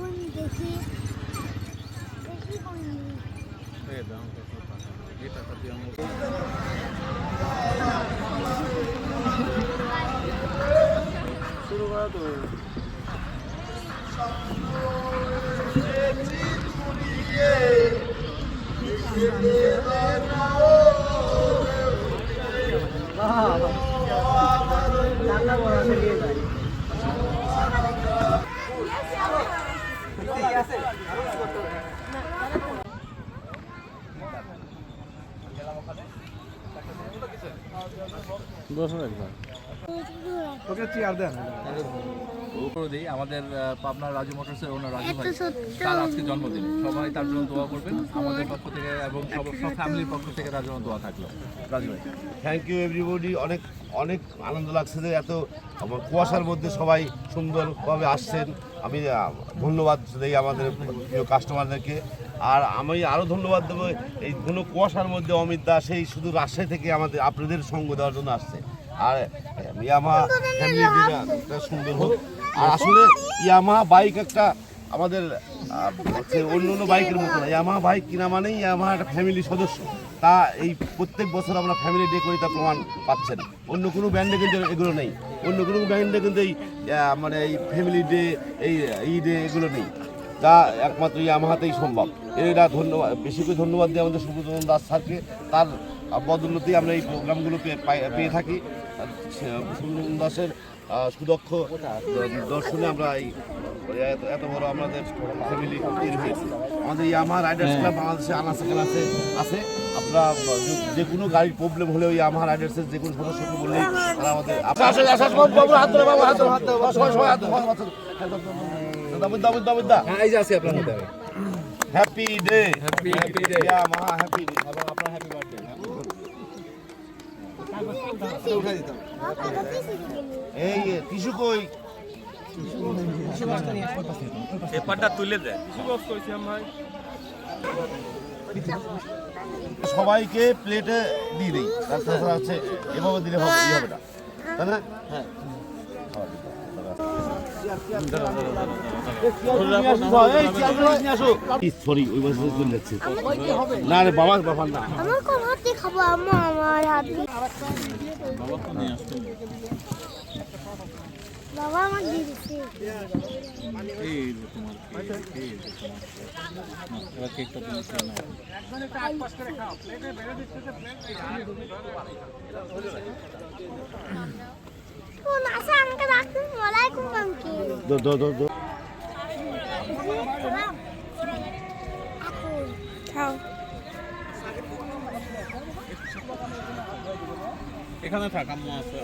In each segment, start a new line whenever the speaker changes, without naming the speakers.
এখন দেখি
শুরু করা তো
আমাদের পাবনার রাজু মোটরসের ওনার রাজু ভাই, তার আজকে জন্মদিন। সবাই তার জন্য দোয়া করবেন আমাদের পক্ষ থেকে এবং সব ফ্যামিলির পক্ষ থেকে তার জন্য দোয়া থাকলো। রাজু ভাই,
থ্যাংক ইউ এভরিবডি। অনেক অনেক আনন্দ লাগছে যে এত কুয়াশার মধ্যে সবাই সুন্দরভাবে আসছেন। আমি ধন্যবাদ দিই আমাদের প্রিয় কাস্টমারদেরকে। আর আমি আরও ধন্যবাদ দেবো এই ঘন কুয়াশার মধ্যে অমিত দা সেই শুধু রাজশাহী থেকে আমাদের আপনাদের সঙ্গ দেওয়ার জন্য আসছে। আর ইয়ামাহা ফ্যামিলি ডিনারটা সুন্দর হোক। আর আসলে ইয়ামাহা বাইক একটা আমাদের অন্য অন্য বাইকের মতো না। ইয়ামাহা বাইক কিনা মানেই ইয়ামাহা একটা ফ্যামিলি সদস্য। তা এই প্রত্যেক বছর আমরা ফ্যামিলি ডে করি, তার প্রমাণ পাচ্ছেন। অন্য কোনো ব্র্যান্ডে কিন্তু এগুলো নেই। অন্য কোনো ব্র্যান্ডে কিন্তু এই মানে এই ফ্যামিলি ডে এই ডে এগুলো নেই। তা একমাত্র ইয়ামাহাতেই সম্ভব। এরা ধন্যবাদ, বেশি করে ধন্যবাদ দিই আমাদের সুব্রতচন্দ্র দাস স্যারকে। তার বদৌলতেই আমরা এই প্রোগ্রামগুলো পেয়ে থাকি। সুব্রতচন্দ্র দাসের সুদক্ষ দর্শনে আমরা এই এত বড় আমাদের ফ্যামিলি তৈরি হয়েছে। আমাদের ইয়ামাহা রাইডার্স ক্লাব বাংলাদেশে আনাচে কানাচে আছে। আপনারা যে কোনো গাড়ির প্রবলেম হলেও ইয়ামাহা রাইডার্সের যে কোনো সদস্যকে বললেই তারা আমাদের happy day, happy day Yamaha, happy day. আপনার হ্যাপি বার্থডে। এই টিস্যু কই?
পেপারটা তুলে দেয়।
সবাইকে প্লেটে দিয়ে দিই। তাছাড়া হচ্ছে এভাবে দিলে হবে না, তাই না? হ্যাঁ, সরি ওই বছর চলে যাচ্ছে। না রে বাবা, বাবা না,
আমার কোন হাতে খাবো আম্মা, আমার হাতে বাবা আমার দিয়ে দিচ্ছে। কোন আসা আমাকে রাখুন, ওয়ালাইকুম আঙ্কেল।
দো
খাও।
এখানে থাক, আম্মা আছে।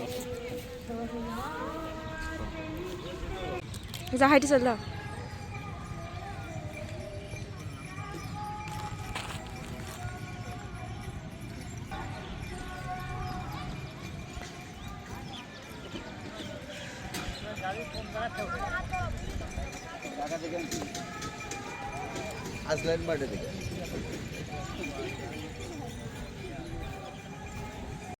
যা হাইটে চল।
আসলেন বাড়ি থেকে।